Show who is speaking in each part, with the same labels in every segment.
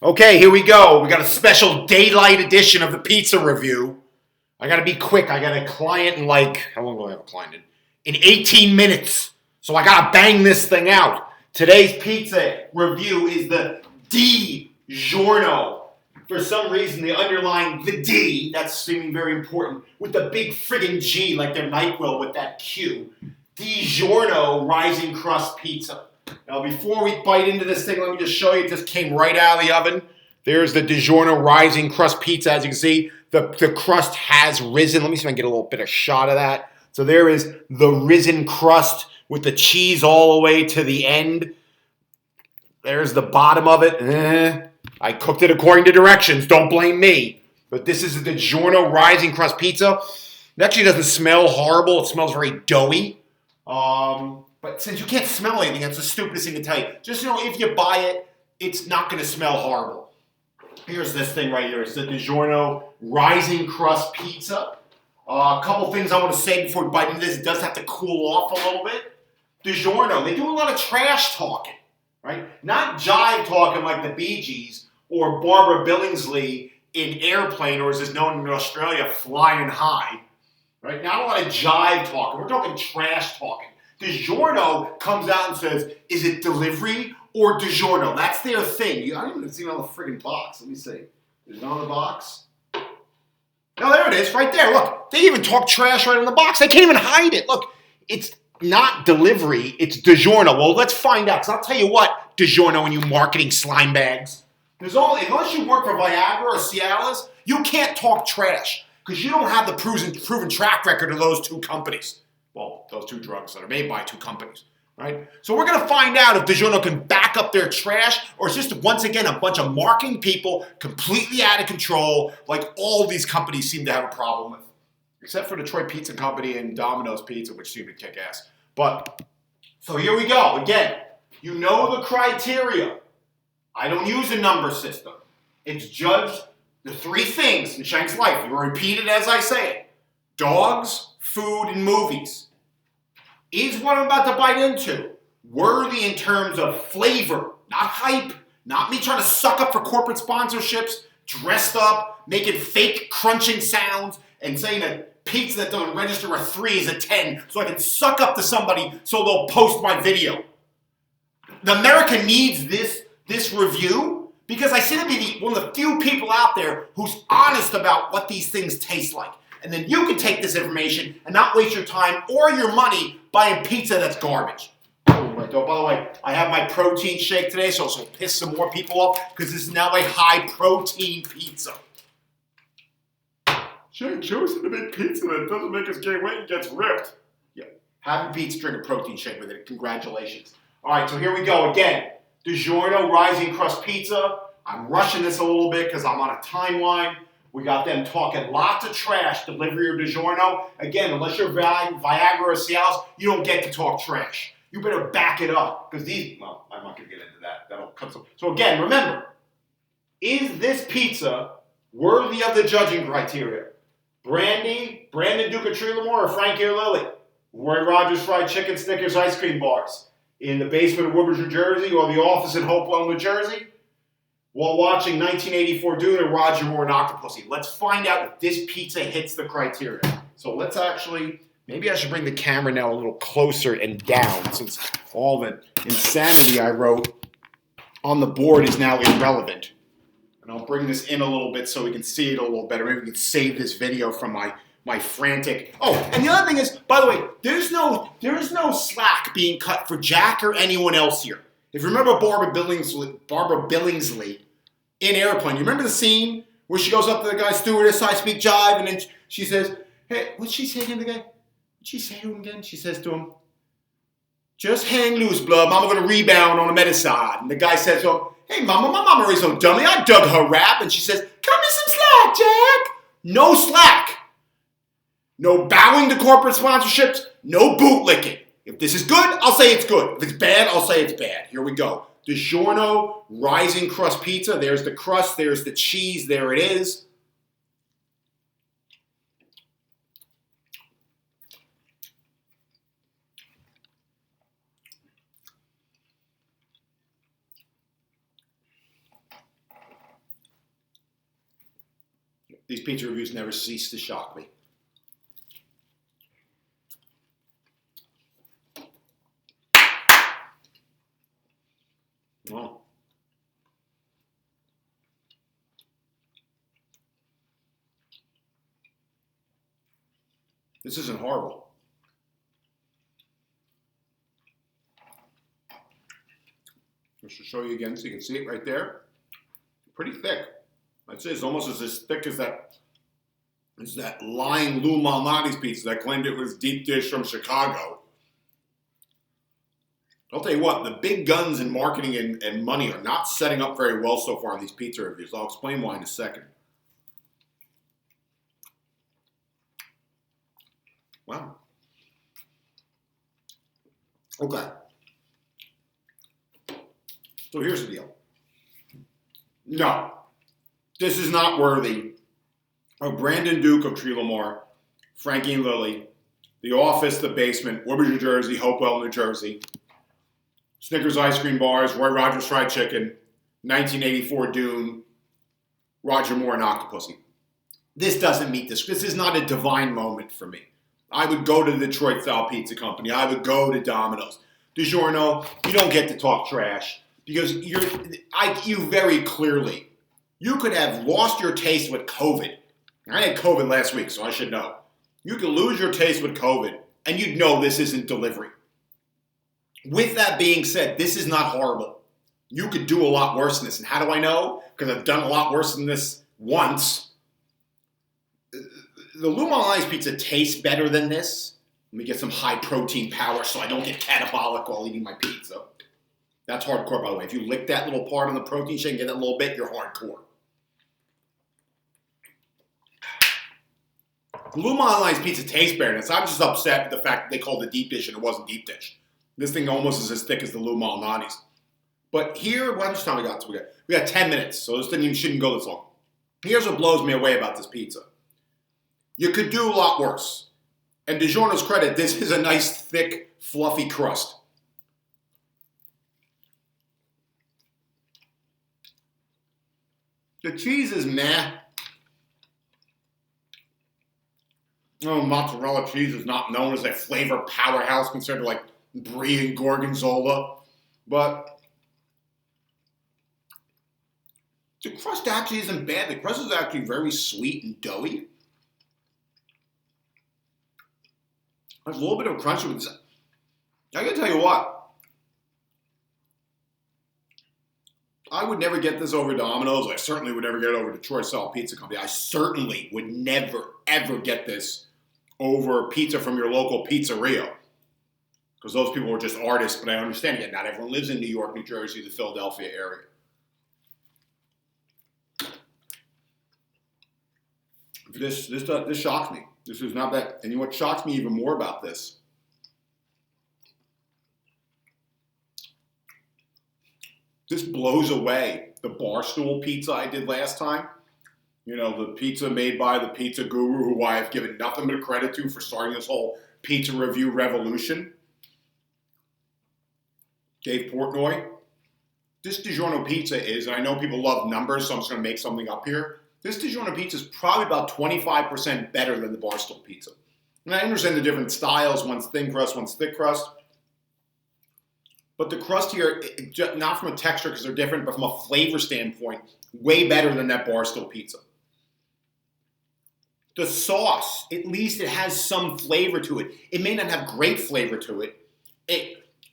Speaker 1: Okay, here we go. We got a special daylight edition of the pizza review. I gotta be quick. I got a client in how long do I have a client in? In 18 minutes. So I gotta bang this thing out. Today's pizza review is the Giorno. For some reason, they underline the D, that's seeming very important, with the big friggin' G, like their NyQuil with that Q. Giorno Rising Crust Pizza. Now, before we bite into this thing, let me just show you. It just came right out of the oven. There's the DiGiorno Rising Crust Pizza. As you can see, the crust has risen. Let me see if I can get a little bit of shot of that. So there is the risen crust with the cheese all the way to the end. There's the bottom of it. I cooked it according to directions. Don't blame me. But this is the DiGiorno Rising Crust Pizza. It actually doesn't smell horrible. It smells very doughy. But since you can't smell anything, that's the stupidest thing to tell you. Just know if you buy it, it's not going to smell horrible. Here's this thing right here. It's the DiGiorno Rising Crust Pizza. A couple things I want to say before we bite into this. It does have to cool off a little bit. DiGiorno, they do a lot of trash talking, right? Not jive talking like the Bee Gees or Barbara Billingsley in Airplane, or as is known in Australia, Flying High, right? Not a lot of jive talking. We're talking trash talking. DiGiorno comes out and says, is it delivery or DiGiorno? That's their thing. I don't even see it on the friggin' box. Let me see. Is it on the box? No, there it is, right there. Look, they even talk trash right on the box. They can't even hide it. Look, it's not delivery, it's DiGiorno. Well, let's find out. Because I'll tell you what, DiGiorno and you marketing slime bags. Unless you work for Viagra or Cialis, you can't talk trash. Because you don't have the proven track record of those two companies. Well, those two drugs that are made by two companies, right? So we're going to find out if DiGiorno can back up their trash, or it's just, once again, a bunch of marketing people completely out of control, like all these companies seem to have a problem with. Except for Detroit Pizza Company and Domino's Pizza, which seem to kick ass. But, so here we go. Again, you know the criteria. I don't use a number system. It's judged the three things in Shank's life. You repeat it as I say it. Dogs, food, and movies. Is what I'm about to bite into worthy in terms of flavor, not hype, not me trying to suck up for corporate sponsorships, dressed up, making fake crunching sounds, and saying a pizza that doesn't register a 3 is a 10 so I can suck up to somebody so they'll post my video. The America needs this review because I seem to be one of the few people out there who's honest about what these things taste like. And then you can take this information and not waste your time or your money buying pizza that's garbage. Oh, by the way, I have my protein shake today, so it'll piss some more people off because this is now a high-protein pizza. Shank choosing to make pizza that doesn't make us gain weight and gets ripped. Yeah, having pizza, drink a protein shake with it. Congratulations. All right, so here we go again. DiGiorno Rising Crust Pizza. I'm rushing this a little bit because I'm on a timeline. We got them talking lots of trash, delivery or DiGiorno. Again, unless you're Viagra or Cialis, you don't get to talk trash. You better back it up. Because well, I'm not going to get into that. That'll cut some. So again, remember, is this pizza worthy of the judging criteria? Brandon Duke of Treelamore, or Frankie or Lily? Roy Rogers Fried Chicken, Snickers Ice Cream Bars. In the basement of Woodbridge, New Jersey, or the office in Hopewell, New Jersey? While watching 1984 Dune or Roger Moore and Octopussy. Let's find out if this pizza hits the criteria. So let's actually, maybe I should bring the camera now a little closer and down since all the insanity I wrote on the board is now irrelevant. And I'll bring this in a little bit so we can see it a little better. Maybe we can save this video from my frantic. Oh, and the other thing is, by the way, there is no slack being cut for Jack or anyone else here. If you remember Barbara Billingsley in Airplane, you remember the scene where she goes up to the guy, stewardess, I speak jive, and then she says, hey, what'd she say to him again? What'd she say to him again? She says to him, just hang loose, blood. Mama gonna rebound on the medicine. And the guy says to him, hey, mama, my mama raised no dummy. I dug her rap. And she says, cut me some slack, Jack. No slack. No bowing to corporate sponsorships. No bootlicking. If this is good, I'll say it's good. If it's bad, I'll say it's bad. Here we go. DiGiorno Rising Crust Pizza. There's the crust. There's the cheese. There it is. These pizza reviews never cease to shock me. Well, this isn't horrible. Just to show you again so you can see it right there. Pretty thick. I'd say it's almost as thick as that lying Lou Malnati's pizza that claimed it was deep dish from Chicago. I'll tell you what, the big guns in marketing and money are not setting up very well so far in these pizza reviews. I'll explain why in a second. Wow. Okay. So here's the deal. No, this is not worthy of Brandon Duke of Tree Lamar, Frankie and Lily, The Office, The Basement, Woodbridge, New Jersey, Hopewell, New Jersey, Snickers Ice Cream Bars, Roy Rogers Fried Chicken, 1984 Dune, Roger Moore and Octopussy. This doesn't meet this. This is not a divine moment for me. I would go to the Detroit Style Pizza Company. I would go to Domino's. DiGiorno, you don't get to talk trash because you very clearly, you could have lost your taste with COVID. I had COVID last week, so I should know. You could lose your taste with COVID, and you'd know this isn't delivery. With that being said, this is not horrible. You could do a lot worse than this. And how do I know? Because I've done a lot worse than this once. The Lou Malnati's pizza tastes better than this. Let me get some high protein power so I don't get catabolic while eating my pizza. That's hardcore, by the way. If you lick that little part on the protein shake and get that little bit, you're hardcore. The Lou Malnati's pizza tastes better than this. I'm just upset with the fact that they called it deep dish and it wasn't deep dish. This thing almost is as thick as the Lou Malnati's. But here, how much time we got? We got 10 minutes, so this thing shouldn't go this long. Here's what blows me away about this pizza. You could do a lot worse. And DiGiorno's credit, this is a nice, thick, fluffy crust. The cheese is meh. Oh, mozzarella cheese is not known as a flavor powerhouse compared to like brie and gorgonzola. But the crust actually isn't bad. The crust is actually very sweet and doughy. There's a little bit of crunch with this. I can tell you what. I would never get this over Domino's. I certainly would never get it over Detroit Style Pizza Company. I certainly would never, ever get this over pizza from your local pizzeria. Because those people are just artists, but I understand it. Not everyone lives in New York, New Jersey, the Philadelphia area. This shocks me. This is not that. And you know what shocks me even more about this? This blows away the Barstool pizza I did last time. You know, the pizza made by the pizza guru who I have given nothing but credit to for starting this whole pizza review revolution. Dave Portnoy. This DiGiorno pizza is, and I know people love numbers, so I'm just going to make something up here. This DiGiorno pizza is probably about 25% better than the Barstool pizza. And I understand the different styles. One's thin crust, one's thick crust. But the crust here, not from a texture because they're different, but from a flavor standpoint, way better than that Barstool pizza. The sauce, at least it has some flavor to it. It may not have great flavor to it.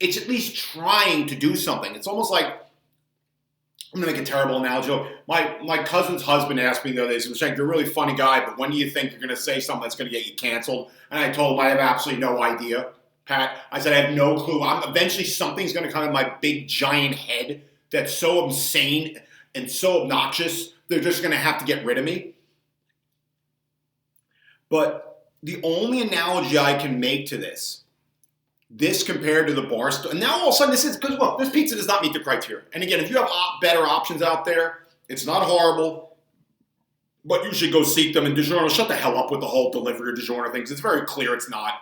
Speaker 1: It's at least trying to do something. It's almost like, I'm going to make a terrible analogy. My cousin's husband asked me the other day, he said, "Shank, you're a really funny guy, but when do you think you're going to say something that's going to get you canceled?" And I told him I have absolutely no idea. Pat, I said, I have no clue. Eventually something's going to come in my big giant head that's so insane and so obnoxious, they're just going to have to get rid of me. But the only analogy I can make to this compared to the Barstool, and now all of a sudden this is, because look, this pizza does not meet the criteria. And again, if you have better options out there, it's not horrible, but you should go seek them. And DiGiorno, shut the hell up with the whole delivery or DiGiorno things. It's very clear it's not.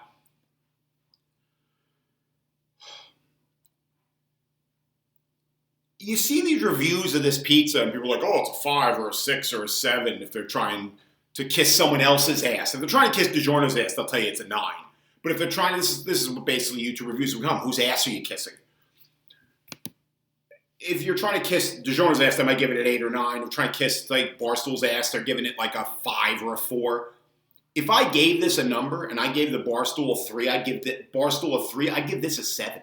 Speaker 1: You see these reviews of this pizza, and people are like, "Oh, it's a 5 or a 6 or a 7." If they're trying
Speaker 2: to kiss someone else's ass. If they're trying to kiss DiGiorno's ass, they'll tell you it's a 9. But if they're trying, this is what basically YouTube reviews become. Whose ass are you kissing? If you're trying to kiss DiGiorno's ass, they might give it an 8 or 9. If you're trying to kiss like Barstool's ass, they're giving it like a 5 or a 4. If I gave this a number and I gave the Barstool a 3, I'd give the Barstool a 3. I'd give this a 7.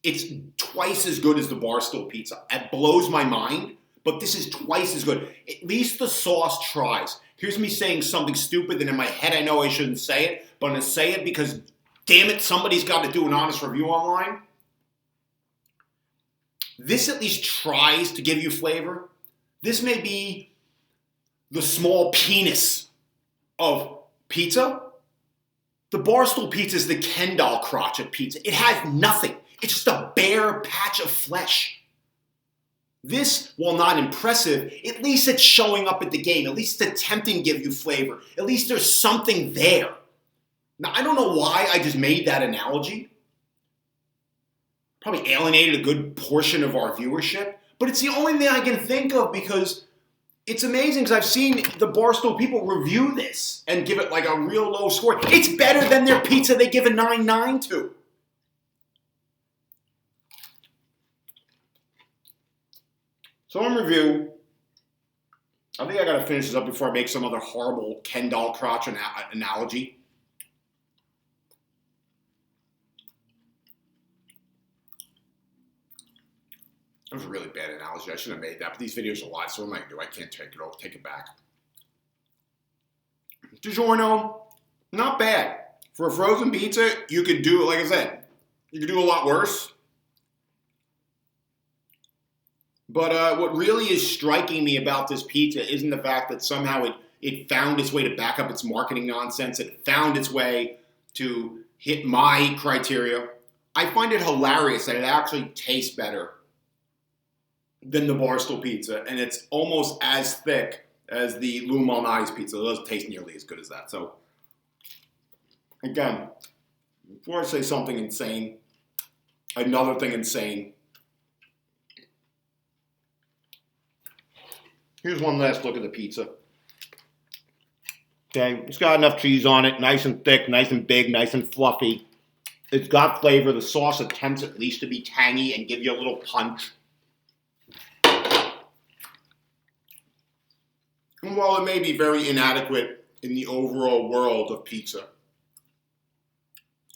Speaker 2: It's twice as good as the Barstool pizza. It blows my mind, but this is twice as good. At least the sauce tries. Here's me saying something stupid, and in my head I know I shouldn't say it, but I'm going to say it because, damn it, somebody's got to do an honest review online. This at least tries to give you flavor. This may be the small penis of pizza. The Barstool pizza is the Ken doll crotch of pizza. It has nothing. It's just a bare patch of flesh. This, while not impressive, at least it's showing up at the game. At least it's attempting to give you flavor. At least there's something there. Now, I don't know why I just made that analogy. Probably alienated a good portion of our viewership. But it's the only thing I can think of because it's amazing because I've seen the Barstool people review this and give it like a real low score. It's better than their pizza they give a 9.9 to. So in review, I think I got to finish this up before I make some other horrible Ken doll crotch analogy. That was a really bad analogy. I shouldn't have made that, but these videos are live, so what am I going to do? I can't take it back. DiGiorno, not bad. For a frozen pizza, you could do, like I said, you could do a lot worse. But what really is striking me about this pizza isn't the fact that somehow it found its way to back up its marketing nonsense. It found its way to hit my criteria. I find it hilarious that it actually tastes better than the Barstool pizza, and it's almost as thick as the Lou Malnati's pizza. It doesn't taste nearly as good as that. So, again, before I say something insane, another thing insane, here's one last look at the pizza. Okay, it's got enough cheese on it, nice and thick, nice and big, nice and fluffy. It's got flavor. The sauce attempts at least to be tangy and give you a little punch. And while it may be very inadequate in the overall world of pizza,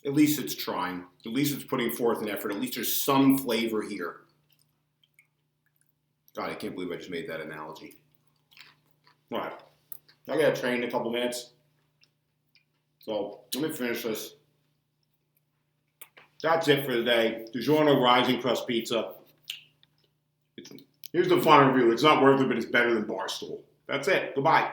Speaker 2: at least it's trying. At least it's putting forth an effort. At least there's some flavor here. God, I can't believe I just made that analogy. All right. I got to train in a couple minutes. So let me finish this. That's it for today. DiGiorno Rising Crust Pizza. Here's the final review. It's not worth it, but it's better than Barstool. That's it. Goodbye.